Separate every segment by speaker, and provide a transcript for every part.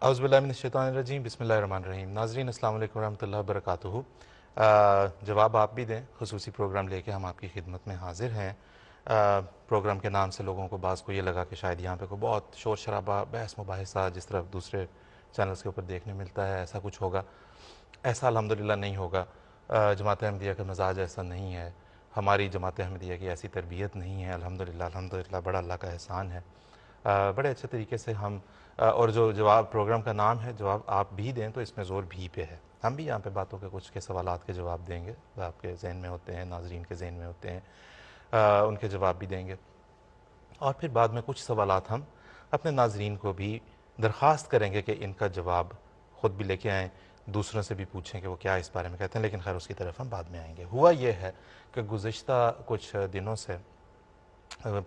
Speaker 1: اعوذ باللہ من الشیطان الرجیم، بسم اللہ الرحمن الرحیم۔ ناظرین السلام علیکم ورحمۃ اللہ وبرکاتہ۔ جواب آپ بھی دیں، خصوصی پروگرام لے کے ہم آپ کی خدمت میں حاضر ہیں۔ پروگرام کے نام سے لوگوں کو بعض کو یہ لگا کہ شاید یہاں پہ کوئی بہت شور شرابہ، بحث مباحثہ جس طرح دوسرے چینلز کے اوپر دیکھنے ملتا ہے ایسا کچھ ہوگا۔ ایسا الحمدللہ نہیں ہوگا۔ جماعت احمدیہ کا مزاج ایسا نہیں ہے، ہماری جماعت احمدیہ کی ایسی تربیت نہیں ہے۔ الحمدللہ بڑا اللہ کا احسان ہے۔ بڑے اچھے طریقے سے ہم اور جو جواب پروگرام کا نام ہے جواب آپ بھی دیں، تو اس میں زور بھی پہ ہے۔ ہم بھی یہاں پہ باتوں کے کچھ کے سوالات کے جواب دیں گے، آپ کے ذہن میں ہوتے ہیں، ناظرین کے ذہن میں ہوتے ہیں، ان کے جواب بھی دیں گے۔ اور پھر بعد میں کچھ سوالات ہم اپنے ناظرین کو بھی درخواست کریں گے کہ ان کا جواب خود بھی لے کے آئیں، دوسروں سے بھی پوچھیں کہ وہ کیا اس بارے میں کہتے ہیں، لیکن خیر اس کی طرف ہم بعد میں آئیں گے۔ ہوا یہ ہے کہ گزشتہ کچھ دنوں سے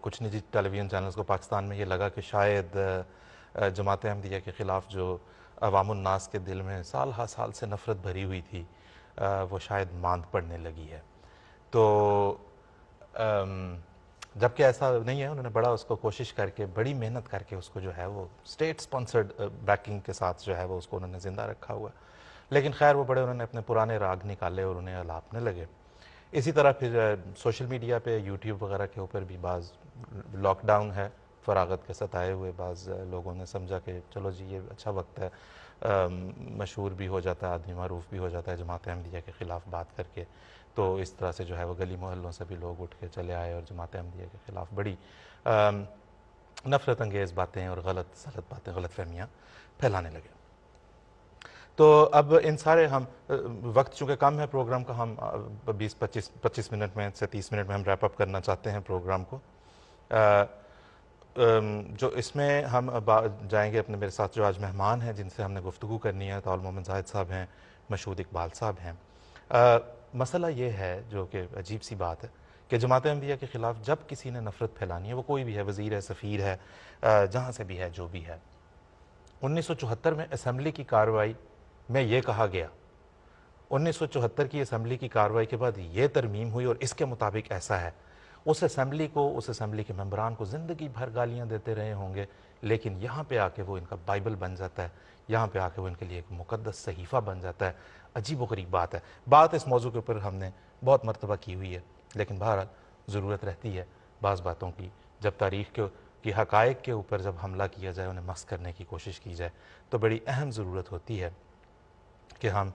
Speaker 1: کچھ نجی ٹیلی ویژن چینلز کو پاکستان میں یہ لگا کہ شاید جماعت احمدیہ کے خلاف جو عوام الناس کے دل میں سال ہا سال سے نفرت بھری ہوئی تھی، وہ شاید ماند پڑنے لگی ہے۔ تو جبکہ ایسا نہیں ہے، انہوں نے بڑا اس کو کوشش کر کے، بڑی محنت کر کے اس کو جو ہے وہ اسٹیٹ سپانسرڈ بیکنگ کے ساتھ جو ہے وہ اس کو انہوں نے زندہ رکھا ہوا ہے۔ لیکن خیر وہ بڑے انہوں نے اپنے پرانے راگ نکالے اور انہیں الاپنے لگے۔ اسی طرح پھر سوشل میڈیا پہ یوٹیوب وغیرہ کے اوپر بھی بعض لاک ڈاؤن ہے، فراغت کے ستائے ہوئے بعض لوگوں نے سمجھا کہ چلو جی یہ اچھا وقت ہے، مشہور بھی ہو جاتا ہے آدمی، معروف بھی ہو جاتا ہے جماعت احمدیہ کے خلاف بات کر کے۔ تو اس طرح سے جو ہے وہ گلی محلوں سے بھی لوگ اٹھ کے چلے آئے اور جماعت احمدیہ کے خلاف بڑی نفرت انگیز باتیں اور غلط باتیں، غلط فہمیاں پھیلانے لگے۔ تو اب ان سارے ہم وقت چونکہ کم ہے پروگرام کا، ہم 25 منٹ میں سے 30 منٹ میں ہم ریپ اپ کرنا چاہتے ہیں پروگرام کو۔ جو اس میں ہم جائیں گے اپنے، میرے ساتھ جو آج مہمان ہیں جن سے ہم نے گفتگو کرنی ہے، طاول محمد زاہد صاحب ہیں، مشہود اقبال صاحب ہیں۔ مسئلہ یہ ہے جو کہ عجیب سی بات ہے کہ جماعت احمدیہ کے خلاف جب کسی نے نفرت پھیلانی ہے، وہ کوئی بھی ہے، وزیر ہے، سفیر ہے، جہاں سے بھی ہے، جو بھی ہے۔ 1974 میں اسمبلی کی کارروائی میں یہ کہا گیا، 1974 کی اسمبلی کی کارروائی کے بعد یہ ترمیم ہوئی اور اس کے مطابق ایسا ہے۔ اس اسمبلی کو، اس اسمبلی کے ممبران کو زندگی بھر گالیاں دیتے رہے ہوں گے، لیکن یہاں پہ آ کے وہ ان کا بائبل بن جاتا ہے، یہاں پہ آ کے وہ ان کے لیے ایک مقدس صحیفہ بن جاتا ہے۔ عجیب و غریب بات ہے۔ بات اس موضوع کے اوپر ہم نے بہت مرتبہ کی ہوئی ہے، لیکن بہرحال ضرورت رہتی ہے بعض باتوں کی، جب تاریخ کی حقائق کے اوپر جب حملہ کیا جائے، انہیں مسخ کرنے کی کوشش کی جائے، تو بڑی اہم ضرورت ہوتی ہے کہ ہم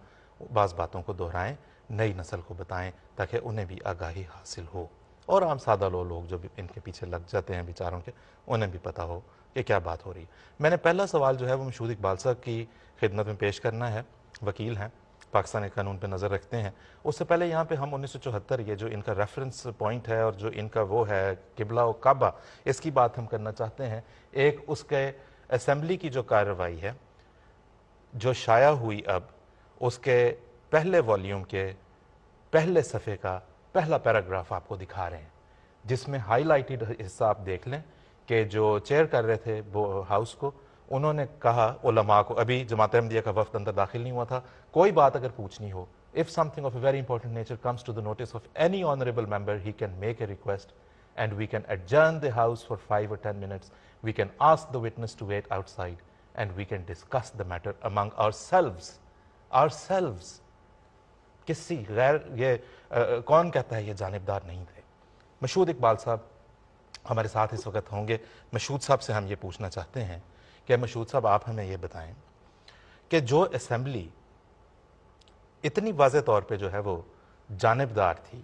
Speaker 1: بعض باتوں کو دہرائیں، نئی نسل کو بتائیں، تاکہ انہیں بھی آگاہی حاصل ہو، اور عام سادہ لوگ جو بھی ان کے پیچھے لگ جاتے ہیں بیچاروں کے، انہیں بھی پتہ ہو کہ کیا بات ہو رہی ہے۔ میں نے پہلا سوال جو ہے وہ مشہود اقبال صاحب کی خدمت میں پیش کرنا ہے، وکیل ہیں، پاکستانی قانون پہ نظر رکھتے ہیں۔ اس سے پہلے یہاں پہ ہم 1974 یہ جو ان کا ریفرنس پوائنٹ ہے اور جو ان کا وہ ہے قبلہ و کعبہ، اس کی بات ہم کرنا چاہتے ہیں۔ ایک اس کے اسمبلی کی جو کارروائی ہے جو شائع ہوئی، اب اس کے پہلے والیوم کے پہلے صفحے کا پہلا پیراگراف آپ کو دکھا رہے ہیں، جس میں ہائی لائٹڈ حصہ آپ دیکھ لیں کہ جو چیئر کر رہے تھے ہاؤس کو، انہوں نے کہا علماء کو، ابھی جماعت احمدیہ کا وفد اندر داخل نہیں ہوا تھا، کوئی بات اگر پوچھنی ہو، if something of a very important nature comes to the notice of any honorable member, he can make a request and we can adjourn the house for 5 or 10 minutes. We can ask the witness to wait outside and we can discuss the matter among ourselves. کسی غیر، یہ کون کہتا ہے یہ جانبدار نہیں تھے؟ مشہود اقبال صاحب ہمارے ساتھ اس وقت ہوں گے۔ مشہود صاحب سے ہم یہ پوچھنا چاہتے ہیں کہ مشہود صاحب آپ ہمیں یہ بتائیں کہ جو اسمبلی اتنی واضح طور پہ جو ہے وہ جانبدار تھی،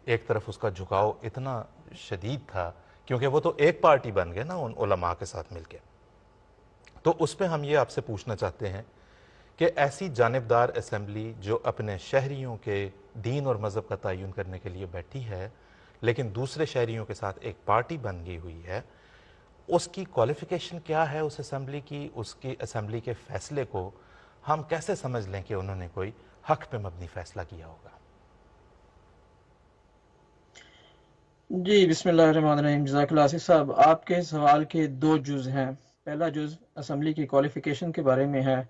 Speaker 1: ایک طرف اس کا جھکاؤ اتنا شدید تھا، کیونکہ وہ تو ایک پارٹی بن گئے نا ان علماء کے ساتھ مل کے، تو اس پہ ہم یہ آپ سے پوچھنا چاہتے ہیں کہ ایسی جانبدار اسمبلی جو اپنے شہریوں کے دین اور مذہب کا تعین کرنے کے لیے بیٹھی ہے، لیکن دوسرے شہریوں کے ساتھ ایک پارٹی بن گئی ہوئی ہے، اس کی کوالیفیکیشن کیا ہے اس اسمبلی کی؟ اس کی اسمبلی کے فیصلے کو ہم کیسے سمجھ لیں کہ انہوں نے کوئی حق پہ مبنی فیصلہ کیا ہوگا؟
Speaker 2: جی بسم اللہ الرحمن الرحیم۔ جزاک اللہ آصف صاحب، آپ کے سوال کے دو جز ہیں۔ پہلا جز اسمبلی کی کوالیفیکیشن کے بارے میں ہے،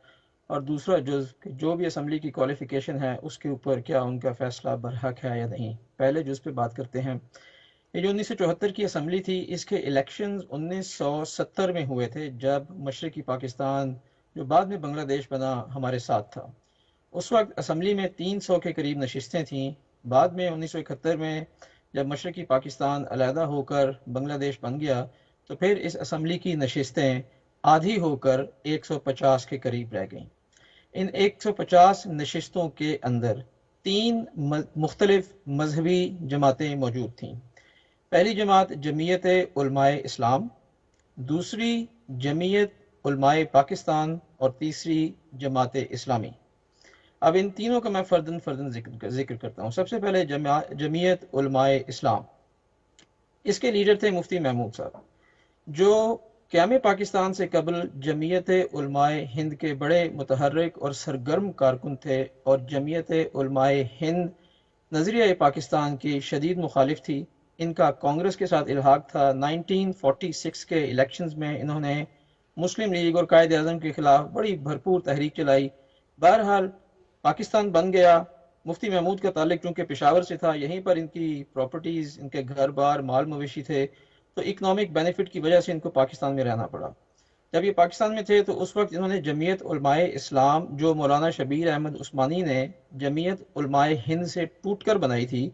Speaker 2: اور دوسرا جز کہ جو بھی اسمبلی کی کوالیفیکیشن ہے اس کے اوپر کیا ان کا فیصلہ برحق ہے یا نہیں۔ پہلے جز پہ بات کرتے ہیں۔ یہ جو 1974 کی اسمبلی تھی، اس کے الیکشنز 1970 میں ہوئے تھے، جب مشرقی پاکستان جو بعد میں بنگلہ دیش بنا ہمارے ساتھ تھا۔ اس وقت اسمبلی میں 300 کے قریب نشستیں تھیں۔ بعد میں 1971 میں جب مشرقی پاکستان علیحدہ ہو کر بنگلہ دیش بن گیا تو پھر اس اسمبلی کی نشستیں آدھی ہو کر 150 کے قریب رہ گئیں۔ ان 150 نشستوں کے اندر 3 مختلف مذہبی جماعتیں موجود تھیں۔ پہلی جماعت جمعیت علماء اسلام، دوسری جمعیت علماء پاکستان اور تیسری جماعت اسلامی۔ اب ان تینوں کا میں فردن ذکر کرتا ہوں۔ سب سے پہلے جمعیت علماء اسلام، اس کے لیڈر تھے مفتی محمود صاحب، جو قیام پاکستان سے قبل جمعیت علماء ہند کے بڑے متحرک اور سرگرم کارکن تھے، اور جمعیت علماء ہند نظریہ پاکستان کی شدید مخالف تھی۔ ان کا کانگریس کے ساتھ الحاق تھا۔ 1946 کے الیکشنز میں انہوں نے مسلم لیگ اور قائد اعظم کے خلاف بڑی بھرپور تحریک چلائی۔ بہرحال پاکستان بن گیا۔ مفتی محمود کا تعلق چونکہ پشاور سے تھا، یہیں پر ان کی پراپرٹیز، ان کے گھر بار، مال مویشی تھے، تو اکنامک بینیفٹ کی وجہ سے ان کو پاکستان میں رہنا پڑا۔ جب یہ پاکستان میں تھے تو اس وقت انہوں نے جمعیت علماء اسلام، جو مولانا شبیر احمد عثمانی نے جمعیت علماء ہند سے ٹوٹ کر بنائی تھی،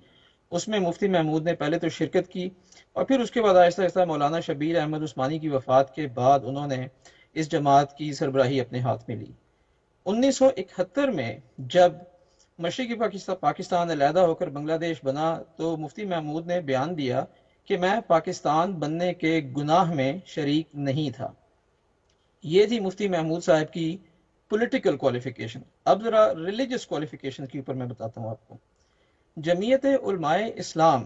Speaker 2: اس میں مفتی محمود نے پہلے تو شرکت کی، اور پھر اس کے بعد آہستہ آہستہ مولانا شبیر احمد عثمانی کی وفات کے بعد انہوں نے اس جماعت کی سربراہی اپنے ہاتھ میں لی۔ 1971 میں جب مشرقی پاکستان علیحدہ ہو کر بنگلہ دیش بنا تو مفتی محمود نے بیان دیا کہ میں پاکستان بننے کے گناہ میں شریک نہیں تھا۔ یہ تھی مفتی محمود صاحب کی پولیٹیکل کوالیفیکیشن۔ اب ذرا ریلیجس کوالیفیکیشن کے اوپر میں بتاتا ہوں آپ کو۔ جمعیت علماء اسلام،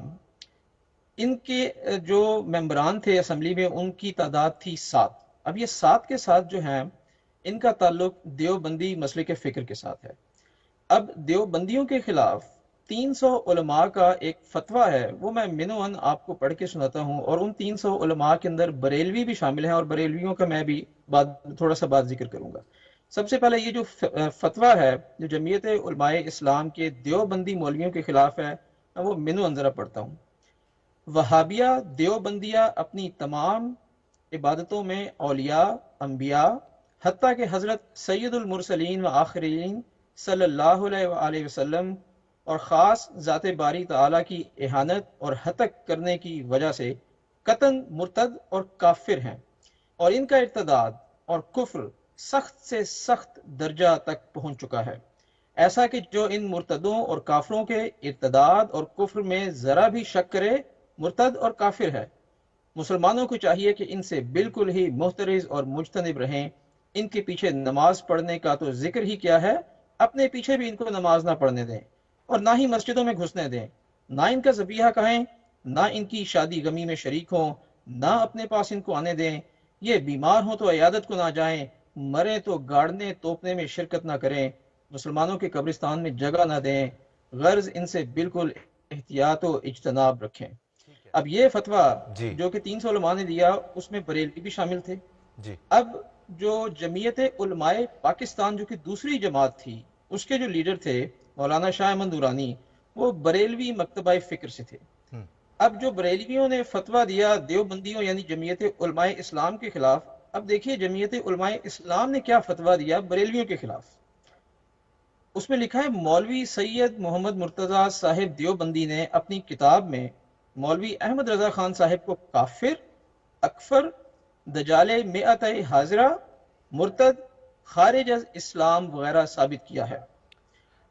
Speaker 2: ان کے جو ممبران تھے اسمبلی میں، ان کی تعداد تھی 7۔ اب یہ 7 کے ساتھ جو ہیں، ان کا تعلق دیوبندی مسلک فکر کے ساتھ ہے۔ اب دیوبندیوں کے خلاف 300 علماء کا ایک فتویٰ ہے، وہ میں منوان آپ کو پڑھ کے سناتا ہوں، اور ان 300 علماء کے اندر بریلوی بھی شامل ہیں، اور بریلویوں کا میں بھی تھوڑا سا بات ذکر کروں گا۔ سب سے پہلے یہ جو فتویٰ ہے جو جمعیت علماء اسلام کے دیوبندی مولویوں کے خلاف ہے، میں وہ منوان ذرا پڑھتا ہوں۔ وہابیہ دیوبندیہ اپنی تمام عبادتوں میں اولیاء، انبیاء، حتیٰ کہ حضرت سید المرسلین و آخرین صلی اللہ علیہ وآلہ وسلم اور خاص ذات باری تعالیٰ کی اہانت اور ہتک کرنے کی وجہ سے قطعاً مرتد اور کافر ہیں، اور ان کا ارتداد اور کفر سخت سے سخت درجہ تک پہنچ چکا ہے، ایسا کہ جو ان مرتدوں اور کافروں کے ارتداد اور کفر میں ذرا بھی شک کرے، مرتد اور کافر ہے۔ مسلمانوں کو چاہیے کہ ان سے بالکل ہی محترز اور مجتنب رہیں۔ ان کے پیچھے نماز پڑھنے کا تو ذکر ہی کیا ہے، اپنے پیچھے بھی ان کو نماز نہ پڑھنے دیں، اور نہ ہی مسجدوں میں گھسنے دیں، نہ ان کا ذبیحہ کہیں، نہ ان کی شادی غمی میں شریک ہوں، نہ اپنے پاس ان کو آنے دیں۔ یہ بیمار ہوں تو عیادت کو نہ جائیں، مرے تو گاڑنے توپنے میں شرکت نہ کریں، مسلمانوں کے قبرستان میں جگہ نہ دیں، غرض ان سے بالکل احتیاط و اجتناب رکھیں۔ اب یہ فتویٰ
Speaker 1: جی
Speaker 2: جو کہ 300 علماء نے دیا، اس میں بریلوی بھی شامل تھے۔
Speaker 1: جی
Speaker 2: اب جو جمعیت علماء پاکستان جو کہ دوسری جماعت تھی، اس کے جو لیڈر تھے مولانا شاہ احمد نورانی، وہ بریلوی مکتبہ فکر سے تھے۔ اب جو بریلویوں نے فتویٰ دیا دیوبندیوں یعنی جمعیت علماء اسلام کے خلاف، اب دیکھیے جمعیت علماء اسلام نے کیا فتویٰ دیا بریلویوں کے خلاف۔ اس میں لکھا ہے مولوی سید محمد مرتضیٰ صاحب دیوبندی نے اپنی کتاب میں مولوی احمد رضا خان صاحب کو کافر، اکفر، دجال مئت حاضرہ، مرتد، خارج از اسلام وغیرہ ثابت کیا ہے۔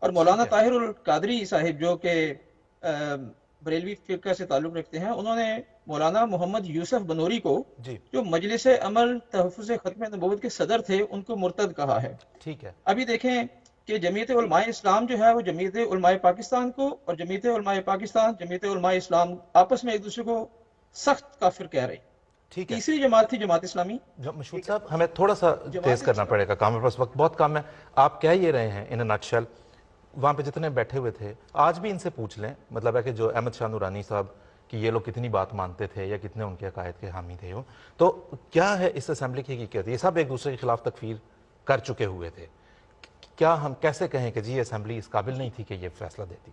Speaker 2: اور مولانا طاہر القادری صاحب جو کہ بریلوی فرقہ سے تعلق رکھتے ہیں، انہوں نے مولانا محمد یوسف بنوری کو جو مجلس عمل تحفظ ختم نبوت کے صدر تھے، ان کو مرتد کہا ہے۔
Speaker 1: ٹھیک ہے،
Speaker 2: ابھی دیکھیں کہ جمعیت علماء اسلام جو ہے وہ جمعیت علماء پاکستان کو اور جمعیت علماء پاکستان جمعیت علماء اسلام آپس میں ایک دوسرے کو سخت کافر کہہ رہے۔
Speaker 1: ٹھیک ہے۔
Speaker 2: تیسری جماعت تھی جماعت اسلامی۔
Speaker 1: مشہود صاحب ہمیں تھوڑا سا تیز کرنا پڑے گا، کام پاس وقت بہت کم ہے۔ آپ کہہ یہ رہے ہیں ان نٹشل، وہاں پہ جتنے بیٹھے ہوئے تھے آج بھی ان سے پوچھ لیں، مطلب ہے کہ جو احمد شاہ نورانی صاحب کہ یہ لوگ کتنی بات مانتے تھے یا کتنے ان کے عقائد کے حامی تھے، تو کیا ہے اس اسمبلی کی حقیقت؟ یہ سب ایک دوسرے کے خلاف تکفیر کر چکے ہوئے تھے، کیا ہم کیسے کہیں کہ جی یہ اسمبلی اس قابل نہیں تھی کہ یہ فیصلہ دیتی؟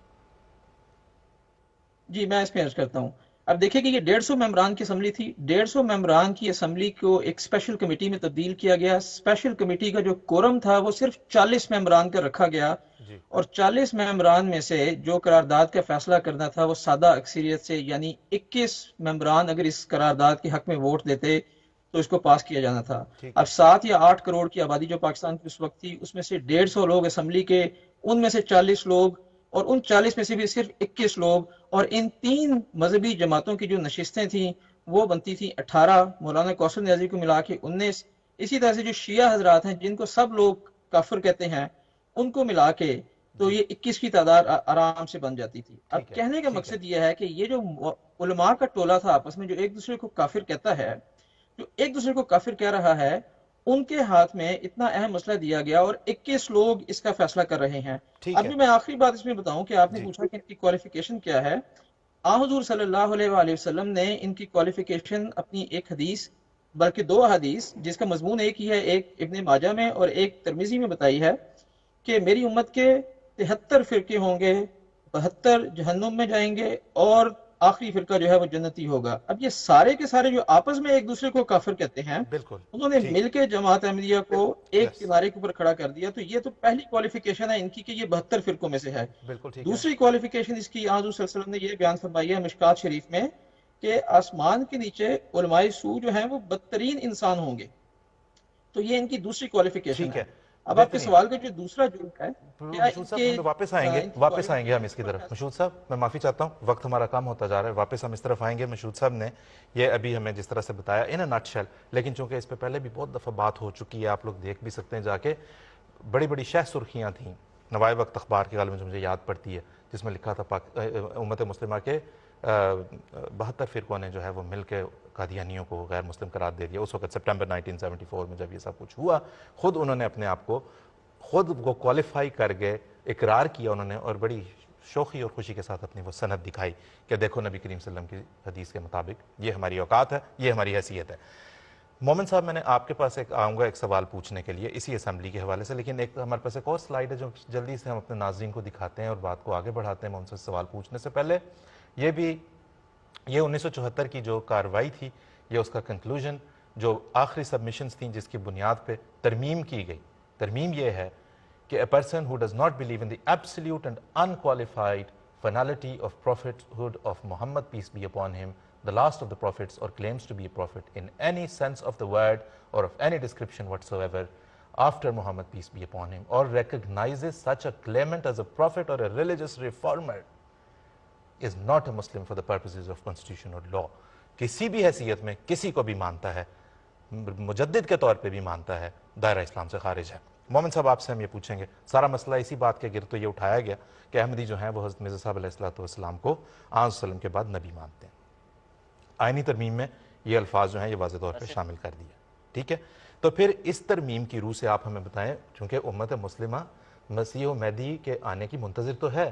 Speaker 2: جی میں اس پہ عرض کرتا ہوں۔ اب دیکھیں کہ یہ 150 ممبران کی اسمبلی تھی، 150 ممبران کی اسمبلی کو ایک اسپیشل کمیٹی میں تبدیل کیا گیا، اسپیشل کمیٹی کا جو کورم تھا وہ صرف 40 ممبران کا رکھا گیا،
Speaker 1: جی
Speaker 2: اور 40 ممبران میں سے جو قرارداد کا فیصلہ کرنا تھا وہ سادہ اکثریت سے، یعنی 21 ممبران اگر اس قرارداد کے حق میں ووٹ دیتے تو اس کو پاس کیا جانا تھا۔
Speaker 1: ٹھیک
Speaker 2: اب
Speaker 1: ہے
Speaker 2: 7 یا 8 کروڑ کی آبادی جو پاکستان کی اس وقت تھی، اس میں سے 150 لوگ اسمبلی کے، ان میں سے 40 لوگ، اور ان 40 میں سے بھی صرف 21 لوگ، اور ان 3 مذہبی جماعتوں کی جو نشستیں تھیں وہ بنتی تھیں 18، مولانا کوثر نیازی کو ملا کے 19، اسی طرح سے جو شیعہ حضرات ہیں جن کو سب لوگ کافر کہتے ہیں ان کو ملا کے تو
Speaker 1: جی
Speaker 2: یہ 21 کی تعداد آرام سے بن جاتی تھی۔ اب
Speaker 1: ٹھیک ہے
Speaker 2: کہنے کا
Speaker 1: ٹھیک ہے
Speaker 2: مقصد یہ ہے کہ یہ جو علماء کا ٹولہ تھا آپس میں جو ایک دوسرے کو کافر کہتا ہے، جو ایک دوسرے کو کافر کہہ رہا ہے، ان کے ہاتھ میں اتنا اہم مسئلہ دیا گیا اور 21 لوگ اس کا فیصلہ کر رہے ہیں۔
Speaker 1: ٹھیک ہے
Speaker 2: ابھی میں آخری بات اس میں بتاؤں کہ آپ نے
Speaker 1: جی
Speaker 2: پوچھا کہ ان کی کوالیفیکیشن کیا ہے۔ حضور صلی اللہ علیہ وآلہ وسلم نے ان کی کوالیفیکیشن اپنی ایک حدیث، بلکہ 2 حدیث جس کا مضمون ایک ہی ہے، ایک ابن ماجہ میں اور ایک ترمذی میں بتائی ہے کہ میری امت کے 73 فرقے ہوں گے، 72 جہنم میں جائیں گے اور آخری فرقہ جو ہے وہ جنتی ہوگا۔ اب یہ سارے کے سارے جو آپس میں ایک دوسرے کو کافر کہتے ہیں،
Speaker 1: بالکل
Speaker 2: انہوں نے
Speaker 1: ٹھیک
Speaker 2: مل کے جماعت احمدیہ کو ایک
Speaker 1: یس
Speaker 2: کنارے کے اوپر کھڑا کر دیا، تو یہ تو پہلی کوالیفیکیشن ہے ان کی کہ یہ 72 فرقوں میں سے ہے۔
Speaker 1: بالکل ٹھیک ہے
Speaker 2: دوسری کوالیفیکیشن اس کی حضور صلی اللہ علیہ وسلم نے یہ بیان فرمائی ہے مشکات شریف میں کہ آسمان کے نیچے علماء سو جو ہیں وہ بدترین انسان ہوں گے، تو یہ ان کی دوسری کوالیفیکیشن
Speaker 1: ٹھیک
Speaker 2: ہے۔
Speaker 1: ہے
Speaker 2: اب آپ کے
Speaker 1: بہترین
Speaker 2: سوال کا جو دوسرا جرم ہے، کیا ان
Speaker 1: مشہور صاحب
Speaker 2: کے
Speaker 1: ہم واپس آئیں گے
Speaker 2: ان کی
Speaker 1: واپس آئیں گے ہم
Speaker 2: کوالیفیکیشن
Speaker 1: اس کی
Speaker 2: پر
Speaker 1: طرف۔
Speaker 2: ہے؟
Speaker 1: مشہور صاحب میں معافی چاہتا ہوں، وقت ہمارا کم ہوتا جا رہا ہے، واپس ہم اس طرف آئیں گے۔ مشہور صاحب نے یہ ابھی ہمیں جس طرح سے بتایا ان اے نٹ شیل، لیکن چونکہ اس پہ پہلے بھی بہت دفعہ بات ہو چکی ہے، آپ لوگ دیکھ بھی سکتے ہیں جا کے، بڑی بڑی شہ سرخیاں تھیں نوائے وقت اخبار کے غالباً مجھے یاد پڑتی ہے، جس میں لکھا تھا امت مسلمہ کے 72 فرقوں نے جو ہے وہ مل کے قادیانیوں کو غیر مسلم قرار دے دیا۔ اس وقت سپٹمبر 1974 میں جب یہ سب کچھ ہوا، خود انہوں نے اپنے آپ کو خود وہ کوالیفائی کر گئے، اقرار کیا انہوں نے، اور بڑی شوخی اور خوشی کے ساتھ اپنی وہ سند دکھائی کہ دیکھو نبی کریم صلی اللہ علیہ وسلم کی حدیث کے مطابق یہ ہماری اوقات ہے، یہ ہماری حیثیت ہے۔ مومن صاحب میں نے آپ کے پاس آؤں گا ایک سوال پوچھنے کے لیے اسی اسمبلی کے حوالے سے، لیکن ایک ہمارے پاس ایک اور سلائیڈ ہے جو جلدی سے ہم اپنے ناظرین کو دکھاتے ہیں اور بات کو آگے بڑھاتے ہیں۔ مومن صاحب سوال پوچھنے سے پہلے یہ 1974 کی جو کارروائی تھی، یہ اس کا کنکلوژن جو آخری سبمیشنز تھیں جس کی بنیاد پہ ترمیم کی گئی، ترمیم یہ ہے کہ a person who does not believe in the absolute and unqualified finality of prophethood of Muhammad, peace be upon him, the last of the prophets, or claims to be a prophet in any sense of the word or of any description whatsoever after Muhammad, peace be upon him, or recognizes such a claimant as a prophet or a religious reformer is not a Muslim for the purposes of constitution or law. کسی بھی حیثیت میں کسی کو بھی مانتا ہے، مجدد کے طور پہ بھی مانتا ہے، دائرہ اسلام سے خارج ہے۔ مومن صاحب آپ سے ہم یہ پوچھیں گے، سارا مسئلہ اسی بات کے گرد تو یہ اٹھایا گیا کہ احمدی جو ہیں وہ حضرت مرزا صاحب علیہ السلام کو آن وسلم کے بعد نبی مانتے ہیں۔ آئینی ترمیم میں یہ الفاظ جو ہیں یہ واضح طور پہ شامل کر دیا، ٹھیک ہے؟ تو پھر اس ترمیم کی روح سے آپ ہمیں بتائیں، چونکہ امت مسلمہ مسیح و مہدی کے آنے کی منتظر تو ہے،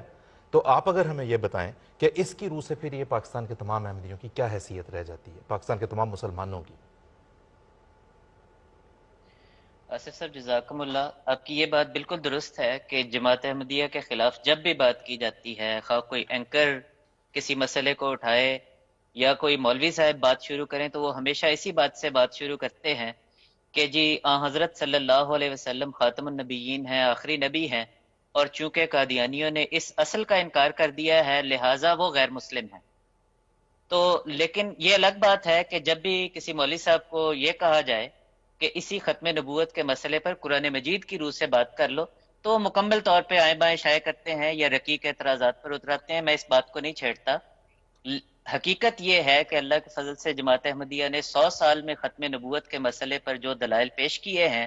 Speaker 1: تو آپ اگر ہمیں یہ بتائیں کہ اس کی روح سے پھر یہ پاکستان کے تمام احمدیوں کی کیا حیثیت رہ جاتی ہے، پاکستان کے تمام مسلمانوں کی؟
Speaker 3: آصف صاحب جزاکم اللہ، آپ کی یہ بات بالکل درست ہے کہ جماعت احمدیہ کے خلاف جب بھی بات کی جاتی ہے، خواہ کوئی اینکر کسی مسئلے کو اٹھائے یا کوئی مولوی صاحب بات شروع کریں، تو وہ ہمیشہ اسی بات سے بات شروع کرتے ہیں کہ جی حضرت صلی اللہ علیہ وسلم خاتم النبیین ہیں، آخری نبی ہیں، اور چونکہ قادیانیوں نے اس اصل کا انکار کر دیا ہے لہٰذا وہ غیر مسلم ہیں۔ تو لیکن یہ الگ بات ہے کہ جب بھی کسی مولوی صاحب کو یہ کہا جائے کہ اسی ختم نبوت کے مسئلے پر قرآن مجید کی روح سے بات کر لو، تو وہ مکمل طور پہ آئیں بائیں شائع کرتے ہیں یا رقیق اعتراضات پر اتراتے ہیں۔ میں اس بات کو نہیں چھیڑتا، حقیقت یہ ہے کہ اللہ کے فضل سے جماعت احمدیہ نے 100 سال میں ختم نبوت کے مسئلے پر جو دلائل پیش کیے ہیں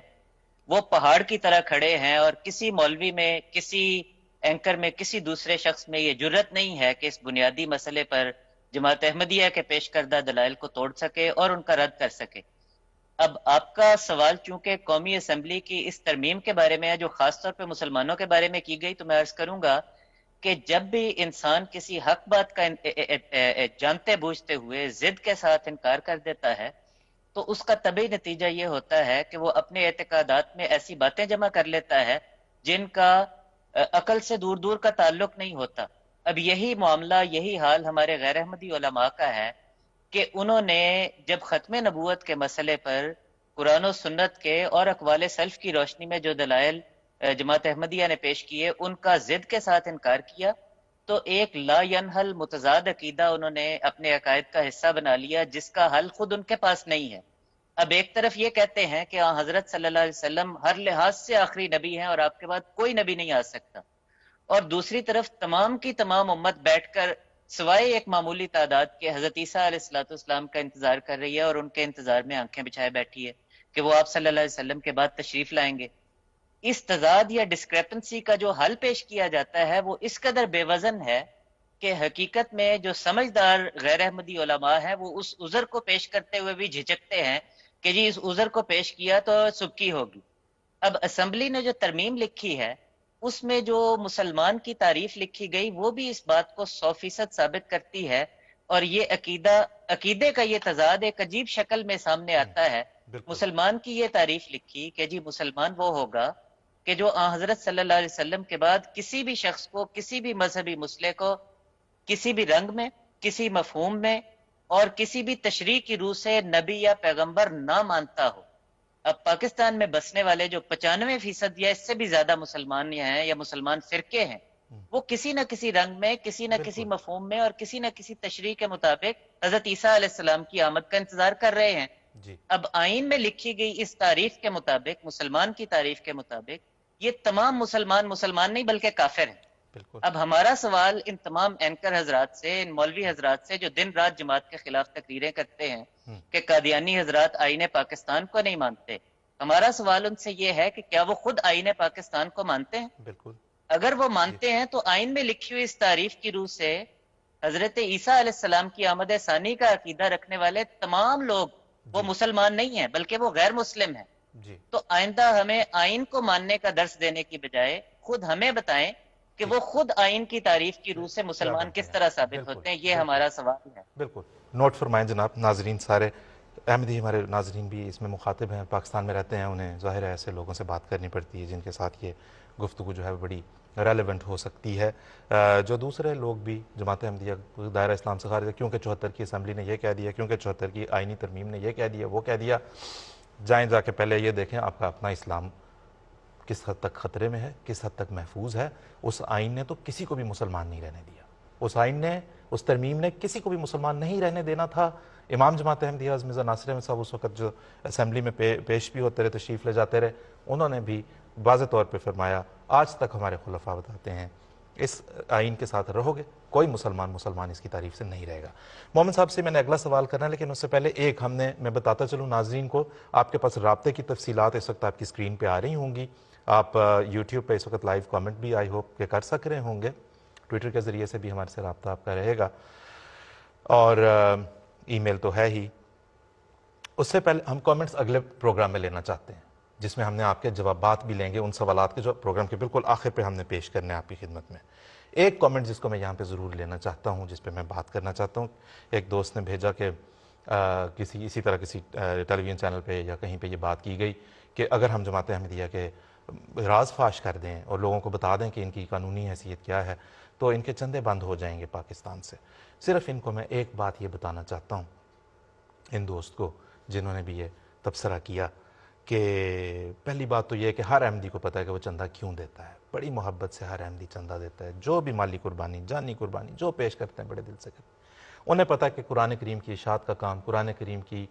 Speaker 3: وہ پہاڑ کی طرح کھڑے ہیں، اور کسی مولوی میں، کسی اینکر میں، کسی دوسرے شخص میں یہ جرت نہیں ہے کہ اس بنیادی مسئلے پر جماعت احمدیہ کے پیش کردہ دلائل کو توڑ سکے اور ان کا رد کر سکے۔ اب آپ کا سوال چونکہ قومی اسمبلی کی اس ترمیم کے بارے میں ہے جو خاص طور پہ مسلمانوں کے بارے میں کی گئی، تو میں عرض کروں گا کہ جب بھی انسان کسی حق بات کا جانتے بوجھتے ہوئے ضد کے ساتھ انکار کر دیتا ہے تو اس کا طبعی نتیجہ یہ ہوتا ہے کہ وہ اپنے اعتقادات میں ایسی باتیں جمع کر لیتا ہے جن کا عقل سے دور دور کا تعلق نہیں ہوتا۔ اب یہی معاملہ یہی حال ہمارے غیر احمدی علماء کا ہے کہ انہوں نے جب ختم نبوت کے مسئلے پر قرآن و سنت کے اور اقوال سلف کی روشنی میں جو دلائل جماعت احمدیہ نے پیش کیے ان کا ضد کے ساتھ انکار کیا تو ایک لا ینحل متضاد عقیدہ انہوں نے اپنے عقائد کا حصہ بنا لیا جس کا حل خود ان کے پاس نہیں ہے۔ اب ایک طرف یہ کہتے ہیں کہ حضرت صلی اللہ علیہ وسلم ہر لحاظ سے آخری نبی ہیں اور آپ کے بعد کوئی نبی نہیں آ سکتا، اور دوسری طرف تمام کی تمام امت بیٹھ کر سوائے ایک معمولی تعداد کے حضرت عیسیٰ علیہ الصلوۃ والسلام کا انتظار کر رہی ہے اور ان کے انتظار میں آنکھیں بچھائے بیٹھی ہے کہ وہ آپ صلی اللہ علیہ وسلم کے بعد تشریف لائیں گے۔ اس تضاد یا ڈسکریپنسی کا جو حل پیش کیا جاتا ہے وہ اس قدر بے وزن ہے کہ حقیقت میں جو سمجھدار غیر احمدی علماء ہیں وہ اس عذر کو پیش کرتے ہوئے بھی جھجکتے ہیں کہ جی اس عذر کو پیش کیا تو سبکی ہوگی۔ اب اسمبلی نے جو ترمیم لکھی ہے اس میں جو مسلمان کی تعریف لکھی گئی وہ بھی اس بات کو 100% ثابت کرتی ہے، اور یہ عقیدے کا یہ تضاد ایک عجیب شکل میں سامنے آتا ہے۔ مسلمان کی یہ تعریف لکھی کہ جی مسلمان وہ ہوگا کہ جو حضرت صلی اللہ علیہ وسلم کے بعد کسی بھی شخص کو، کسی بھی مذہبی مسئلے کو کسی بھی رنگ میں، کسی مفہوم میں اور کسی بھی تشریح کی روح سے نبی یا پیغمبر نہ مانتا ہو۔ اب پاکستان میں بسنے والے جو 95% یا اس سے بھی زیادہ مسلمان ہیں یا مسلمان فرقے ہیں، وہ کسی نہ کسی رنگ میں، کسی نہ کسی مفہوم میں اور کسی نہ کسی تشریح کے مطابق حضرت عیسیٰ علیہ السلام کی آمد کا انتظار کر رہے ہیں۔ اب آئین میں لکھی گئی اس تعریف کے مطابق، مسلمان کی تعریف کے مطابق، یہ تمام مسلمان نہیں بلکہ کافر ہیں۔ اب ہمارا سوال ان تمام اینکر حضرات سے، ان مولوی حضرات سے جو دن رات جماعت کے خلاف تقریریں کرتے ہیں کہ قادیانی حضرات آئین پاکستان کو نہیں مانتے، ہمارا سوال ان سے یہ ہے کہ کیا وہ خود آئین پاکستان کو مانتے ہیں؟
Speaker 1: بالکل،
Speaker 3: اگر وہ مانتے ہیں تو آئین میں لکھی ہوئی اس تعریف کی روح سے حضرت عیسیٰ علیہ السلام کی آمد ثانی کا عقیدہ رکھنے والے تمام لوگ وہ مسلمان نہیں ہیں بلکہ وہ غیر مسلم ہیں۔ تو آئندہ ہمیں آئین کو ماننے کا درس دینے کی بجائے خود ہمیں بتائیں کہ وہ خود آئین کی تعریف کی روح سے مسلمان کس طرح ثابت ہوتے ہیں۔ یہ ہمارا سوال ہے۔
Speaker 1: بالکل نوٹ فرمائیں جناب۔ ناظرین سارے احمدی ہمارے ناظرین بھی اس میں مخاطب ہیں، پاکستان میں رہتے ہیں، انہیں ظاہر ہے ایسے لوگوں سے بات کرنی پڑتی ہے جن کے ساتھ یہ گفتگو جو ہے بڑی ریلیونٹ ہو سکتی ہے۔ جو دوسرے لوگ بھی جماعت احمدیہ دائرہ اسلام سے خارج ہے، کیونکہ 74 کی اسمبلی نے یہ کہہ دیا، کیونکہ 74 کی آئینی ترمیم نے یہ کہہ دیا، وہ کہہ دیا، جائیں جا کے پہلے یہ دیکھیں آپ کا اپنا اسلام کس حد تک خطرے میں ہے، کس حد تک محفوظ ہے۔ اس آئین نے تو کسی کو بھی مسلمان نہیں رہنے دیا، اس آئین نے، اس ترمیم نے کسی کو بھی مسلمان نہیں رہنے دینا تھا۔ امام جماعت احمدیہ حضرت مرزا ناصر احمد صاحب اس وقت جو اسمبلی میں پیش بھی ہوتے رہے، تشریف لے جاتے رہے، انہوں نے بھی واضح طور پہ فرمایا، آج تک ہمارے خلفاء بتاتے ہیں اس آئین کے ساتھ رہو گے کوئی مسلمان اس کی تعریف سے نہیں رہے گا۔ محمد صاحب سے میں نے اگلا سوال کرنا ہے، لیکن اس سے پہلے ایک میں بتاتا چلوں ناظرین کو، آپ کے پاس رابطے کی تفصیلات اس وقت آپ کی اسکرین پہ آ رہی ہوں گی۔ آپ یوٹیوب پہ اس وقت لائیو کامنٹ بھی آئی ہوپ کہ کر سک رہے ہوں گے، ٹویٹر کے ذریعے سے بھی ہمارے سے رابطہ آپ کا رہے گا، اور ای میل تو ہے ہی۔ اس سے پہلے ہم کامنٹس اگلے پروگرام میں لینا چاہتے ہیں، جس میں ہم نے آپ کے جوابات بھی لیں گے ان سوالات کے جو پروگرام کے بالکل آخر پہ ہم نے پیش کرنے ہیں آپ کی خدمت میں۔ ایک کامنٹ جس کو میں یہاں پہ ضرور لینا چاہتا ہوں، جس پہ میں بات کرنا چاہتا ہوں، ایک دوست نے بھیجا کہ اسی طرح کسی ٹیلی ویژن چینل پہ یا کہیں پہ یہ بات کی گئی کہ اگر ہم جماعت احمدیہ کے راز فاش کر دیں اور لوگوں کو بتا دیں کہ ان کی قانونی حیثیت کیا ہے تو ان کے چندے بند ہو جائیں گے پاکستان سے۔ صرف ان کو میں ایک بات یہ بتانا چاہتا ہوں، ان دوست کو جنہوں نے بھی یہ تبصرہ کیا، کہ پہلی بات تو یہ ہے کہ ہر احمدی کو پتہ ہے کہ وہ چندہ کیوں دیتا ہے، بڑی محبت سے ہر احمدی چندہ دیتا ہے، جو بھی مالی قربانی، جانی قربانی جو پیش کرتے ہیں بڑے دل سے کرتے ہیں۔ انہیں پتہ ہے کہ قرآن کریم کی اشاعت کا کام، قرآن کریم کی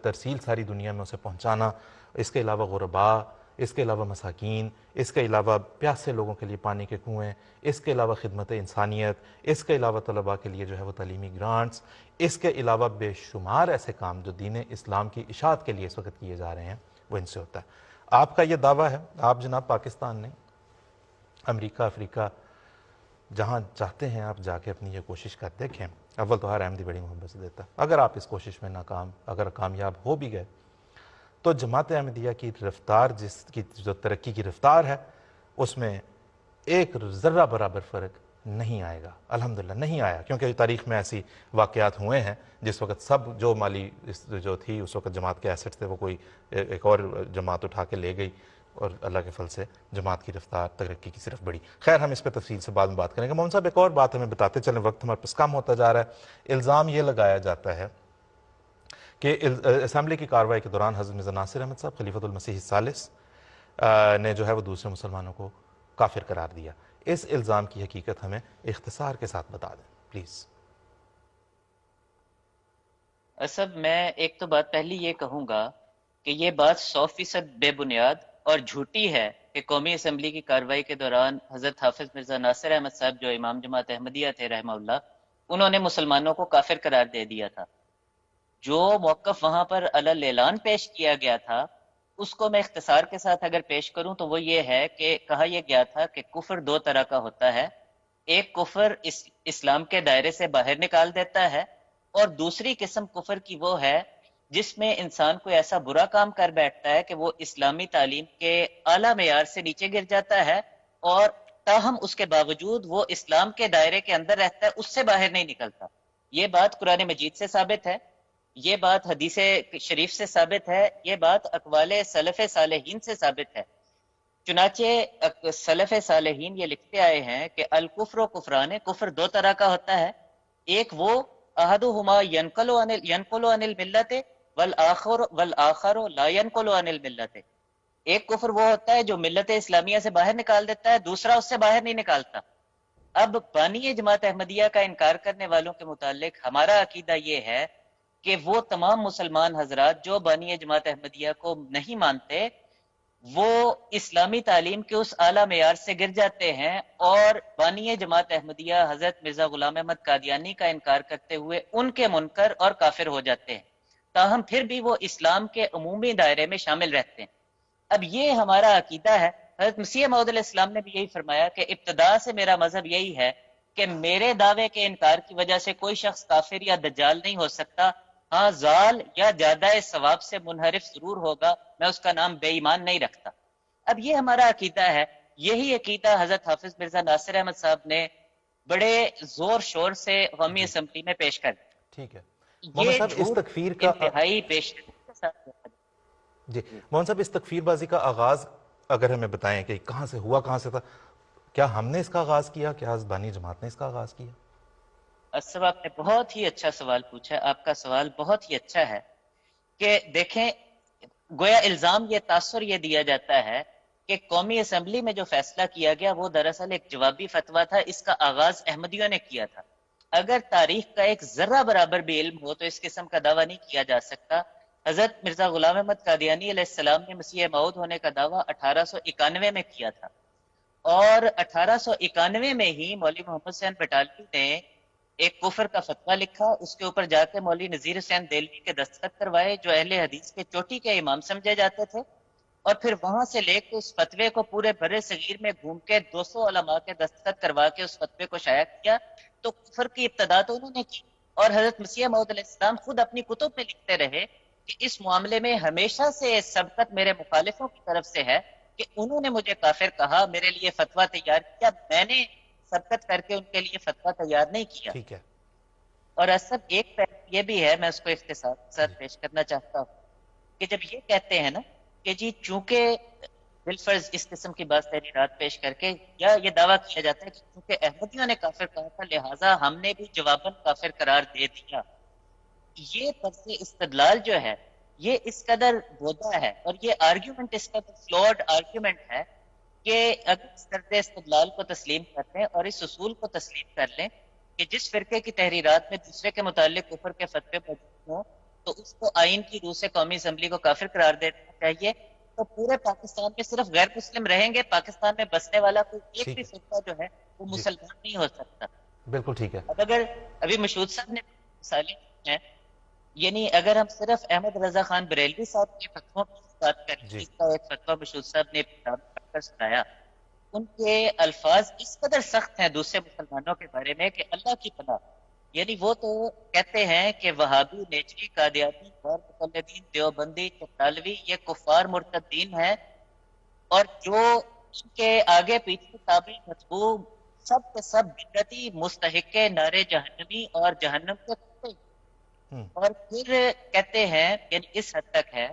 Speaker 1: ترسیل ساری دنیا میں اسے پہنچانا، اس کے علاوہ غرباء، اس کے علاوہ مساکین، اس کے علاوہ پیاسے لوگوں کے لیے پانی کے کنویں، اس کے علاوہ خدمت انسانیت، اس کے علاوہ طلباء کے لیے جو ہے وہ تعلیمی گرانٹس، اس کے علاوہ بے شمار ایسے کام جو دین اسلام کی اشاعت کے لیے اس وقت کیے جا رہے ہیں، وہ ان سے ہوتا ہے۔ آپ کا یہ دعویٰ ہے، آپ جناب پاکستان نہیں، امریکہ، افریقہ، جہاں چاہتے ہیں آپ جا کے اپنی یہ کوشش کر دیکھیں۔ اول تو ہر احمدی بڑی محبت سے دیتا ہے، اگر آپ اس کوشش میں اگر کامیاب ہو بھی گئے تو جماعت احمدیہ کی رفتار، جس کی جو ترقی کی رفتار ہے، اس میں ایک ذرہ برابر فرق نہیں آئے گا، الحمدللہ نہیں آیا، کیونکہ تاریخ میں ایسی واقعات ہوئے ہیں جس وقت سب جو مالی جو تھی اس وقت جماعت کے ایسٹ تھے وہ کوئی ایک اور جماعت اٹھا کے لے گئی، اور اللہ کے فضل سے جماعت کی رفتار ترقی کی صرف بڑی. خیر ہم اس پہ تفصیل سے بعد میں بات کریں گے. محمد صاحب ایک اور بات ہمیں بتاتے چلیں, وقت ہمارے پاس کم ہوتا جا رہا ہے. الزام یہ لگایا جاتا ہے کہ اسمبلی کی کارروائی کے دوران حضرت مرزا ناصر احمد صاحب خلیفۃ المسیح الثالث نے جو ہے وہ دوسرے مسلمانوں کو کافر قرار دیا. اس الزام کی حقیقت ہمیں اختصار کے ساتھ بتا دیں پلیز.
Speaker 3: اسب میں ایک تو بات پہلی یہ کہوں گا کہ یہ بات 100% بے بنیاد اور جھوٹی ہے کہ قومی اسمبلی کی کارروائی کے دوران حضرت حافظ مرزا ناصر احمد صاحب جو امام جماعت احمدیہ تھے رحمہ اللہ, انہوں نے مسلمانوں کو کافر قرار دے دیا تھا. جو موقف وہاں پر علی اعلان پیش کیا گیا تھا اس کو میں اختصار کے ساتھ اگر پیش کروں تو وہ یہ ہے کہ کہا یہ گیا تھا کہ کفر دو طرح کا ہوتا ہے. ایک کفر اسلام کے دائرے سے باہر نکال دیتا ہے, اور دوسری قسم کفر کی وہ ہے جس میں انسان کوئی ایسا برا کام کر بیٹھتا ہے کہ وہ اسلامی تعلیم کے اعلیٰ معیار سے نیچے گر جاتا ہے, اور تاہم اس کے باوجود وہ اسلام کے دائرے کے اندر رہتا ہے, اس سے باہر نہیں نکلتا. یہ بات قرآن مجید سے ثابت ہے, یہ بات حدیث شریف سے ثابت ہے, یہ بات اقوال سلف صالحین سے ثابت ہے. چنانچہ سلف صالحین یہ لکھتے آئے ہیں کہ الکفر و کفران, کفر دو طرح کا ہوتا ہے. ایک وہ احدہما ینقل عن الملت والآخر لا ینقل عن الملت. ایک کفر وہ ہوتا ہے جو ملت اسلامیہ سے باہر نکال دیتا ہے, دوسرا اس سے باہر نہیں نکالتا. اب بانی جماعت احمدیہ کا انکار کرنے والوں کے متعلق ہمارا عقیدہ یہ ہے کہ وہ تمام مسلمان حضرات جو بانی جماعت احمدیہ کو نہیں مانتے وہ اسلامی تعلیم کے اس اعلیٰ معیار سے گر جاتے ہیں, اور بانی جماعت احمدیہ حضرت مرزا غلام احمد قادیانی کا انکار کرتے ہوئے ان کے منکر اور کافر ہو جاتے ہیں, تاہم پھر بھی وہ اسلام کے عمومی دائرے میں شامل رہتے ہیں. اب یہ ہمارا عقیدہ ہے. حضرت مسیح موعود علیہ السلام نے بھی یہی فرمایا کہ ابتدا سے میرا مذہب یہی ہے کہ میرے دعوے کے انکار کی وجہ سے کوئی شخص کافر یا دجال نہیں ہو سکتا. ہاں زال یا زیادہ ثواب سے منحرف ضرور ہوگا, میں اس کا نام بے ایمان نہیں رکھتا. اب یہ ہمارا عقیدہ ہے. یہی عقیدہ حضرت حافظ مرزا ناصر احمد صاحب نے بڑے زور شور سے قومی اسمبلی میں پیش کر دیا.
Speaker 1: ٹھیک ہے محمد صاحب, اس تکفیر کا
Speaker 3: انتہائی پیش
Speaker 1: جی محمد صاحب, اس تکفیر بازی کا آغاز اگر ہمیں بتائیں کہ کہاں سے ہوا, کہاں سے تھا, کیا ہم نے اس کا آغاز کیا, کیا بانی جماعت نے اس کا آغاز کیا؟
Speaker 3: اسب آپ نے بہت ہی اچھا سوال پوچھا. آپ کا سوال بہت ہی اچھا ہے کہ دیکھیں گویا الزام یہ تاثر یہ دیا جاتا ہے کہ قومی اسمبلی میں جو فیصلہ کیا گیا وہ دراصل ایک جوابی فتویٰ تھا, اس کا آغاز احمدیوں نے کیا تھا. اگر تاریخ کا ایک ذرہ برابر بھی علم ہو تو اس قسم کا دعویٰ نہیں کیا جا سکتا. حضرت مرزا غلام احمد قادیانی علیہ السلام نے مسیح موعود ہونے کا دعویٰ 1891 میں کیا تھا, اور 1891 میں ہی مولوی محمد حسین بٹالوی نے ایک کفر کا فتویٰ لکھا. اس کے اوپر جا کے مولوی نذیر حسین دہلوی کے دستخط کروائے جو اہل حدیث کے چوٹی کے امام سمجھے جاتے تھے, اور پھر وہاں سے لے کے اس فتوے کو پورے بر صغیر میں گھوم کے 200 علماء کے دستخط کروا کے اس فتوے کو شائع کیا. تو کفر کی ابتدا تو انہوں نے کی, اور حضرت مسیح موعود علیہ السلام خود اپنی کتب میں لکھتے رہے کہ اس معاملے میں ہمیشہ سے سبقت میرے مخالفوں کی طرف سے ہے کہ انہوں نے مجھے کافر کہا, میرے لیے فتویٰ تیار کیا, میں نے سبقت کر کے ان کے لیے فتویٰ تیار نہیں کیا.
Speaker 1: ٹھیک ہے.
Speaker 3: اور اصل ایک پہلو یہ بھی ہے, میں اس کو اختصار کے ساتھ پیش کرنا چاہتا ہوں کہ جب یہ کہتے ہیں نا کہ جی چونکہ بالفرض اس قسم کی بات تحریرات پیش کر کے یا یہ دعویٰ کیا جاتا ہے کہ چونکہ احمدیوں نے کافر کہا تھا لہٰذا ہم نے بھی جواباً کافر قرار دے دیا. یہ طرز استدلال جو ہے یہ اس قدر بودا ہے, اور یہ آرگیومنٹ اس قدر فلوڈ آرگیومنٹ ہے کہ اگر اس طرز استدلال کو تسلیم کر لیں اور اس اصول کو تسلیم کر لیں کہ جس فرقے کی تحریرات میں دوسرے کے متعلق کفر کے فتوے موجود ہوں تو اس کو آئین کی روح سے قومی اسمبلی کو کافر قرار دینا چاہیے, تو پورے پاکستان میں صرف غیر مسلم رہیں گے, پاکستان میں بسنے والا کوئی ایک بھی فرقہ جو ہے وہ مسلمان نہیں ہو سکتا.
Speaker 1: بالکل ٹھیک ہے.
Speaker 3: اب اگر ابھی مشہود صاحب نے مثالیں ہیں, یعنی اگر ہم صرف احمد رضا خان بریلوی صاحب کے فتووں کی بات کریں جس کا ایک فتویٰ مشہود صاحب نے کر سنایا, ان کے الفاظ اس قدر سخت ہیں دوسرے مسلمانوں کے بارے میں کہ اللہ کی پناہ. یعنی وہ تو کہتے ہیں کہ وہابی, نیچوی, قادیانی, غیر مقلدین, دیوبندی, چٹالوی یہ کفار مرتدین ہیں, اور جو ان کے آگے پیچھے تابع مطبوع سب کے سب بدعتی مستحق نارے جہنمی اور جہنم کے کتے. اور پھر کہتے ہیں یعنی اس حد تک ہے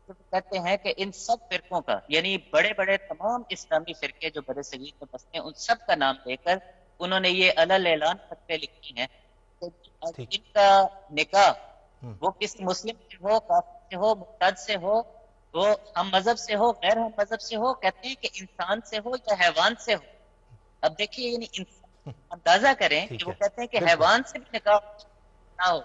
Speaker 3: تو کہتے ہیں کہ ان سب فرقوں کا، یعنی بڑے بڑے تمام اسلامی فرقے جو برِ صغیر میں بستے ہیں، ان سب کا نام لے کر انہوں نے یہ علل اعلان فتوے لکھی ہیں کہ
Speaker 1: ٹھیک.
Speaker 3: جن کا نکاح وہ کسی مسلم سے ہو، کافر سے ہو، مرتد سے ہو، وہ ہم مذہب سے ہو، غیر ہم مذہب سے ہو، کہتے ہیں کہ انسان سے ہو یا حیوان سے ہو. اب دیکھیے یعنی اندازہ کریں کہ
Speaker 1: ٹھیک
Speaker 3: وہ
Speaker 1: ہے،
Speaker 3: کہتے ہیں کہ
Speaker 1: بالکل
Speaker 3: حیوان سے بھی نکاح نہ ہو.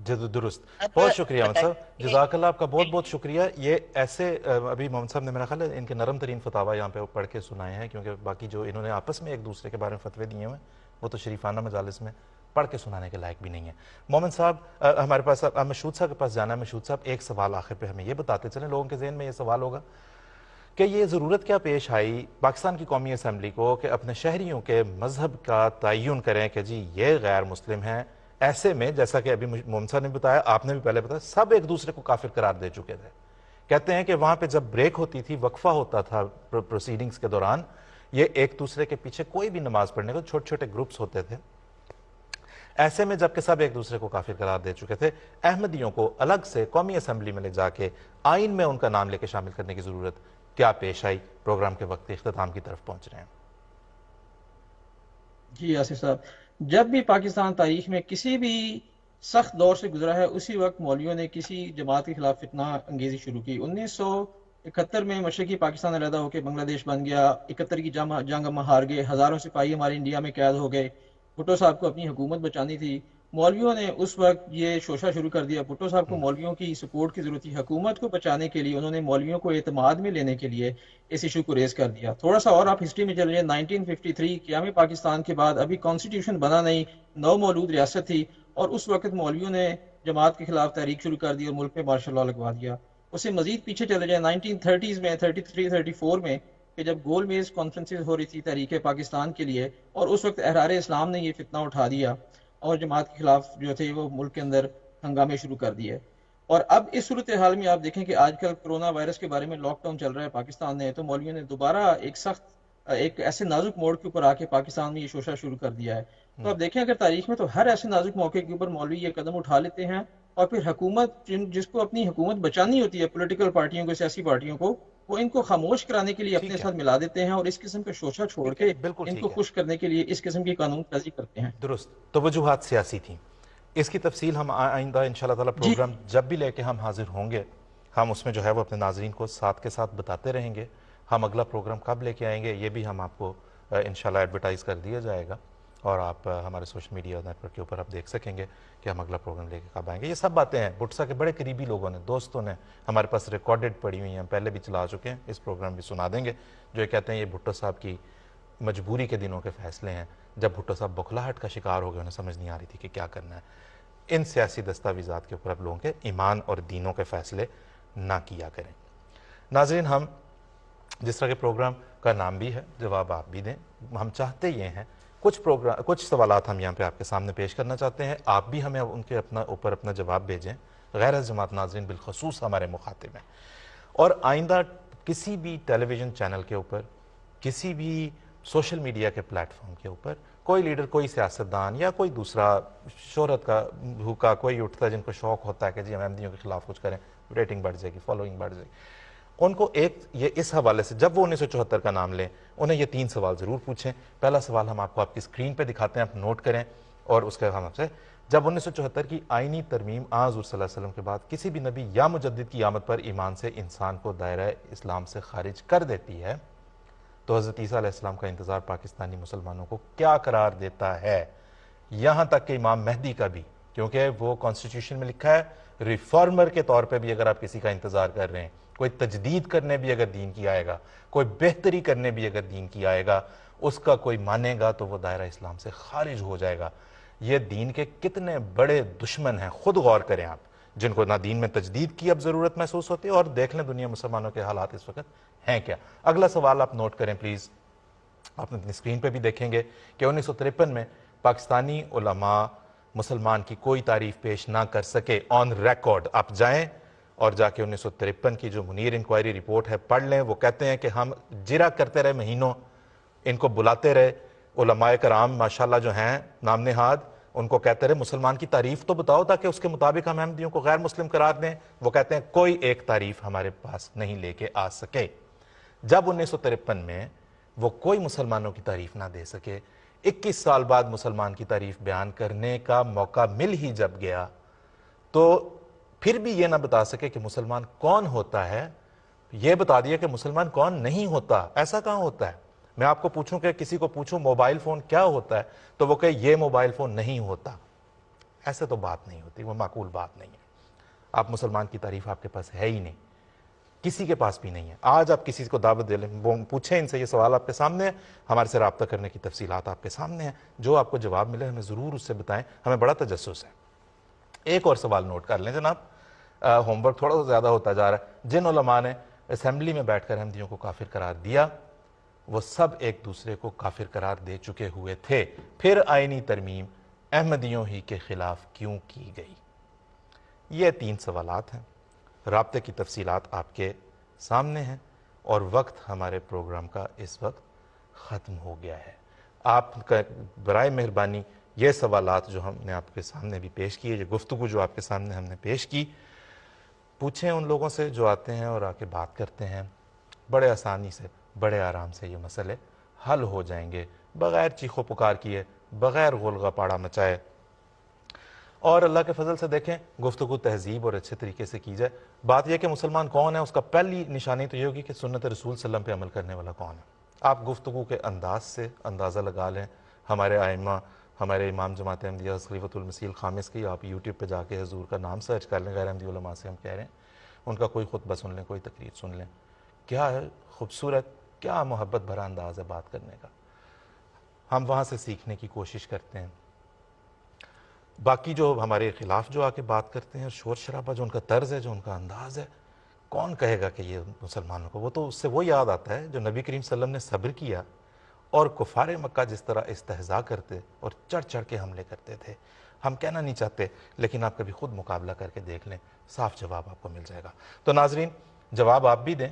Speaker 1: درست.
Speaker 3: اب
Speaker 1: بہت شکریہ محمد صاحب،
Speaker 3: بتائیے
Speaker 1: جزاک اللہ آپ کا بہت بہت شکریہ. یہ ایسے ابھی محمد صاحب نے میرا خیال ہے ان کے نرم ترین فتاوی یہاں پہ پڑھ کے سنائے ہیں، کیونکہ باقی جو انہوں نے آپس میں ایک دوسرے کے بارے میں فتوے دیے ہوئے ہیں وہ تو شریفانہ مجالس میں پڑھ کے سنانے کے لائق بھی نہیں ہے. محمد صاحب ہمارے پاس مشہود صاحب کے پاس جانا ہے. مشہود صاحب ایک سوال آخر پہ ہمیں یہ بتاتے چلیں، لوگوں کے ذہن میں یہ سوال ہوگا کہ یہ ضرورت کیا پیش آئی پاکستان کی قومی اسمبلی کو کہ اپنے شہریوں کے مذہب کا تعین کریں کہ جی یہ غیر مسلم ہیں. ایسے میں جیسا کہ ابھی محمد صاحب نے بتایا، آپ نے بھی پہلے بتایا، سب ایک دوسرے کو کافر قرار دے چکے تھے. کہتے ہیں کہ وہاں پہ جب بریک ہوتی تھی، وقفہ ہوتا تھا پروسیڈنگز کے دوران، یہ ایک دوسرے کے پیچھے کوئی بھی نماز پڑھنے کو چھوٹے چھوٹے گروپس ہوتے تھے. ایسے میں جب کہ سب ایک دوسرے کو کافر قرار دے چکے تھے، احمدیوں کو الگ سے قومی اسمبلی میں لے جا کے آئین میں ان کا نام لے کے شامل کرنے کی ضرورت کیا پیش آئی؟ پروگرام کے وقت اختتام کی طرف پہنچ رہے ہیں.
Speaker 2: جی آصف صاحب، جب بھی پاکستان تاریخ میں کسی بھی سخت دور سے گزرا ہے، اسی وقت مولویوں نے کسی جماعت کے خلاف فتنہ انگیزی شروع کی. 1971 میں مشرقی پاکستان علیحدہ ہو کے بنگلہ دیش بن گیا. 71 کی جنگ ہم ہار گئے، ہزاروں سپاہی ہمارے انڈیا میں قید ہو گئے. بھٹو صاحب کو اپنی حکومت بچانی تھی. مولویوں نے اس وقت یہ شوشہ شروع کر دیا. بھٹو صاحب کو مولویوں کی سپورٹ کی ضرورت تھی. حکومت کو بچانے کے لیے انہوں نے مولویوں کو اعتماد میں لینے کے لیے اس ایشو کو ریز کر دیا. تھوڑا سا اور آپ ہسٹری میں چل رہے ہیں، 1953 قیام پاکستان کے بعد ابھی کانسٹیٹیوشن بنا نہیں، نو مولود ریاست تھی، اور اس وقت مولویوں نے جماعت کے خلاف تحریک شروع کر دی اور ملک میں مارشل لاء لگوا دیا. اس سے مزید پیچھے چلے جائیں 1930s میں، 33 34 میں، کہ جب گول میز کانفرنسز ہو رہی تھی تحریک پاکستان کے لیے، اور اس وقت احرار اسلام نے یہ فتنہ اٹھا دیا اور جماعت کے خلاف جو تھے وہ ملک کے اندر ہنگامے شروع کر دیے. اور اب اس صورتحال میں آپ دیکھیں کہ آج کل کرونا وائرس کے بارے میں لاک ڈاؤن چل رہا ہے پاکستان نے، تو مولویوں نے دوبارہ ایک ایسے نازک موڑ کے اوپر آ کے پاکستان میں یہ شوشہ شروع کر دیا ہے. تو آپ دیکھیں اگر تاریخ میں تو ہر ایسے نازک موقع کے اوپر مولوی یہ قدم اٹھا لیتے ہیں، اور پھر حکومت جس کو اپنی حکومت بچانی ہوتی ہے، پولیٹیکل پارٹیوں کو، سیاسی پارٹیوں کو، وہ ان کو خاموش کرانے کے لیے اپنے
Speaker 1: ٹھیک ہے،
Speaker 2: ساتھ ملا دیتے ہیں اور اس قسم کا شوشہ چھوڑ کے
Speaker 1: بالکل
Speaker 2: ان کو
Speaker 1: ٹھیک ہے،
Speaker 2: خوش کرنے کے لیے اس قسم کی قانون سازی کرتے ہیں.
Speaker 1: درست. تو وجوہات سیاسی تھیں. اس کی تفصیل ہم آئندہ انشاءاللہ تعالی
Speaker 2: جی
Speaker 1: پروگرام جب بھی لے کے ہم حاضر ہوں گے، ہم اس میں جو ہے وہ اپنے ناظرین کو ساتھ کے ساتھ بتاتے رہیں گے. ہم اگلا پروگرام کب لے کے آئیں گے یہ بھی ہم آپ کو انشاءاللہ ایڈورٹائز کر دیا جائے گا، اور آپ ہمارے سوشل میڈیا نیٹ ورک کے اوپر آپ دیکھ سکیں گے کہ ہم اگلا پروگرام لے کے کب آئیں گے. یہ سب باتیں ہیں بھٹو صاحب کے بڑے قریبی لوگوں نے، دوستوں نے ہمارے پاس ریکارڈڈ پڑی ہوئی ہیں، پہلے بھی چلا چکے ہیں، اس پروگرام بھی سنا دیں گے، جو یہ کہتے ہیں یہ بھٹو صاحب کی مجبوری کے دنوں کے فیصلے ہیں، جب بھٹو صاحب بخلاہٹ کا شکار ہو گئے، انہیں سمجھ نہیں آ رہی تھی کہ کیا کرنا ہے. ان سیاسی دستاویزات کے اوپر اب لوگوں کے ایمان اور دینوں کے فیصلے نہ کیا کریں. ناظرین، ہم جس طرح کے پروگرام کا نام بھی ہے، جواب آپ بھی دیں، ہم چاہتے یہ ہیں کچھ سوالات ہم یہاں پہ آپ کے سامنے پیش کرنا چاہتے ہیں، آپ بھی ہمیں ان کے اوپر اپنا جواب بھیجیں. غیر از جماعت ناظرین بالخصوص ہمارے مخاطب ہیں، اور آئندہ کسی بھی ٹیلی ویژن چینل کے اوپر، کسی بھی سوشل میڈیا کے پلیٹ فارم کے اوپر کوئی لیڈر، کوئی سیاستدان یا کوئی دوسرا شہرت کا بھوکا کوئی اٹھتا ہے جن کو شوق ہوتا ہے کہ جی ہم احمدیوں کے خلاف کچھ کریں، ریٹنگ بڑھ جائے گی، فالوئنگ بڑھ جائے گی، ان کو یہ اس حوالے سے جب وہ 1974 کا نام لیں انہیں یہ 3 سوال ضرور پوچھیں. پہلا سوال ہم آپ کو آپ کی اسکرین پہ دکھاتے ہیں، آپ نوٹ کریں، اور اس کے ہم آپ سے جب 1974 کی آئینی ترمیم حضور صلی اللہ علیہ وسلم کے بعد کسی بھی نبی یا مجدد کی آمد پر ایمان سے انسان کو دائرہ اسلام سے خارج کر دیتی ہے، تو حضرت عیسیٰ علیہ السلام کا انتظار پاکستانی مسلمانوں کو کیا قرار دیتا ہے؟ یہاں تک کہ امام مہدی کا بھی، کیونکہ وہ کانسٹیٹیوشن میں لکھا ہے ریفارمر کے طور پہ بھی اگر آپ کسی کا انتظار کر رہے ہیں، کوئی تجدید کرنے بھی اگر دین کی آئے گا، کوئی بہتری کرنے بھی اگر دین کی آئے گا، اس کا کوئی مانے گا تو وہ دائرہ اسلام سے خارج ہو جائے گا. یہ دین کے کتنے بڑے دشمن ہیں، خود غور کریں آپ، جن کو نہ دین میں تجدید کی اب ضرورت محسوس ہوتی ہے، اور دیکھ لیں دنیا مسلمانوں کے حالات اس وقت ہیں کیا. اگلا سوال آپ نوٹ کریں پلیز، آپ اپنی اسکرین پہ بھی دیکھیں گے کہ 1953 میں پاکستانی علماء مسلمان کی کوئی تعریف پیش نہ کر سکے آن ریکارڈ. آپ جائیں اور جا کے 1953 کی جو منیر انکوائری رپورٹ ہے پڑھ لیں. وہ کہتے ہیں کہ ہم جرا کرتے رہے مہینوں، ان کو بلاتے رہے، علماء کرام ماشاءاللہ جو ہیں نام نہاد، ان کو کہتے رہے مسلمان کی تعریف تو بتاؤ تاکہ اس کے مطابق ہم احمدیوں کو غیر مسلم قرار دیں. وہ کہتے ہیں کوئی ایک تعریف ہمارے پاس نہیں لے کے آ سکے. جب 1953 میں وہ کوئی مسلمانوں کی تعریف نہ دے سکے, 21 سال بعد مسلمان کی تعریف بیان کرنے کا موقع مل ہی جب گیا, تو پھر بھی یہ نہ بتا سکے کہ مسلمان کون ہوتا ہے, یہ بتا دیا کہ مسلمان کون نہیں ہوتا. ایسا کہاں ہوتا ہے؟ میں آپ کو پوچھوں کہ کسی کو پوچھوں موبائل فون کیا ہوتا ہے تو وہ کہے یہ موبائل فون نہیں ہوتا. ایسے تو بات نہیں ہوتی, وہ معقول بات نہیں ہے. آپ مسلمان کی تعریف آپ کے پاس ہے ہی نہیں, کسی کے پاس بھی نہیں ہے. آج آپ کسی کو دعوت دے لیں, وہ پوچھیں ان سے یہ سوال آپ کے سامنے ہے, ہمارے سے رابطہ کرنے کی تفصیلات آپ کے سامنے ہیں, جو آپ کو جواب ملے ہمیں ضرور اس سے بتائیں, ہمیں بڑا تجسس ہے. ایک اور سوال نوٹ کر لیں جناب, ہوم ورک تھوڑا سا زیادہ ہوتا جا رہا ہے. جن علماء نے اسمبلی میں بیٹھ کر احمدیوں کو کافر قرار دیا وہ سب ایک دوسرے کو کافر قرار دے چکے ہوئے تھے, پھر آئینی ترمیم احمدیوں ہی کے خلاف کیوں کی گئی؟ یہ 3 سوالات ہیں. رابطے کی تفصیلات آپ کے سامنے ہیں اور وقت ہمارے پروگرام کا اس وقت ختم ہو گیا ہے. آپ کا برائے مہربانی یہ سوالات جو ہم نے آپ کے سامنے بھی پیش کیے, یہ گفتگو جو آپ کے سامنے ہم نے پیش کی, پوچھیں ان لوگوں سے جو آتے ہیں اور آ کے بات کرتے ہیں. بڑے آسانی سے, بڑے آرام سے یہ مسئلے حل ہو جائیں گے, بغیر چیخو پکار کیے, بغیر غلغہ پاڑا مچائے. اور اللہ کے فضل سے دیکھیں گفتگو تہذیب اور اچھے طریقے سے کی جائے. بات یہ کہ مسلمان کون ہے, اس کا پہلی نشانی تو یہ ہوگی کہ سنت رسول صلی اللہ علیہ وسلم پہ عمل کرنے والا کون ہے. آپ گفتگو کے انداز سے اندازہ لگا لیں. ہمارے ائمہ, ہمارے امام جماعت احمدیہ خلیفۃ المسیح الخامس کی آپ یوٹیوب پہ جا کے حضور کا نام سرچ کر لیں, غیر احمدی علماء سے ہم کہہ رہے ہیں, ان کا کوئی خطبہ سن لیں, کوئی تقریر سن لیں. کیا ہے خوبصورت, کیا محبت بھرا انداز ہے بات کرنے کا. ہم وہاں سے سیکھنے کی کوشش کرتے ہیں. باقی جو ہمارے خلاف جو آ کے بات کرتے ہیں, شور شرابہ, جو ان کا طرز ہے, جو ان کا انداز ہے, کون کہے گا کہ یہ مسلمانوں کو, وہ تو اس سے وہ یاد آتا ہے جو نبی کریم صلی اللہ علیہ وسلم نے صبر کیا اور کفار مکہ جس طرح استہزاء کرتے اور چڑھ چڑھ کے حملے کرتے تھے. ہم کہنا نہیں چاہتے, لیکن آپ کبھی خود مقابلہ کر کے دیکھ لیں, صاف جواب آپ کو مل جائے گا. تو ناظرین جواب آپ بھی دیں,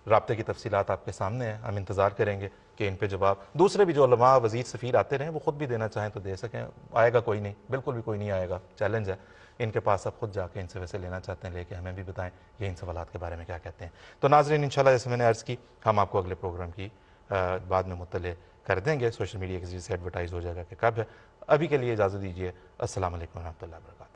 Speaker 1: رابطے کی تفصیلات آپ کے سامنے ہیں, ہم انتظار کریں گے کہ ان پہ جواب دوسرے بھی جو علماء وزیر سفیر آتے رہیں وہ خود بھی دینا چاہیں تو دے سکیں. آئے گا کوئی نہیں, بالکل بھی کوئی نہیں آئے گا, چیلنج ہے ان کے پاس. آپ خود جا کے ان سے ویسے لینا چاہتے ہیں, لے کے ہمیں بھی بتائیں یہ ان سوالات کے بارے میں کیا کہتے ہیں. تو ناظرین انشاءاللہ جیسے میں نے عرض کی, ہم آپ کو اگلے پروگرام کی بعد میں مطلع کر دیں گے. سوشل میڈیا کے ذریعے سے ایڈورٹائز ہو جائے گا کہ کب ہے. ابھی کے لیے اجازت دیجیے. السلام علیکم ورحمۃ اللہ وبرکاتہ.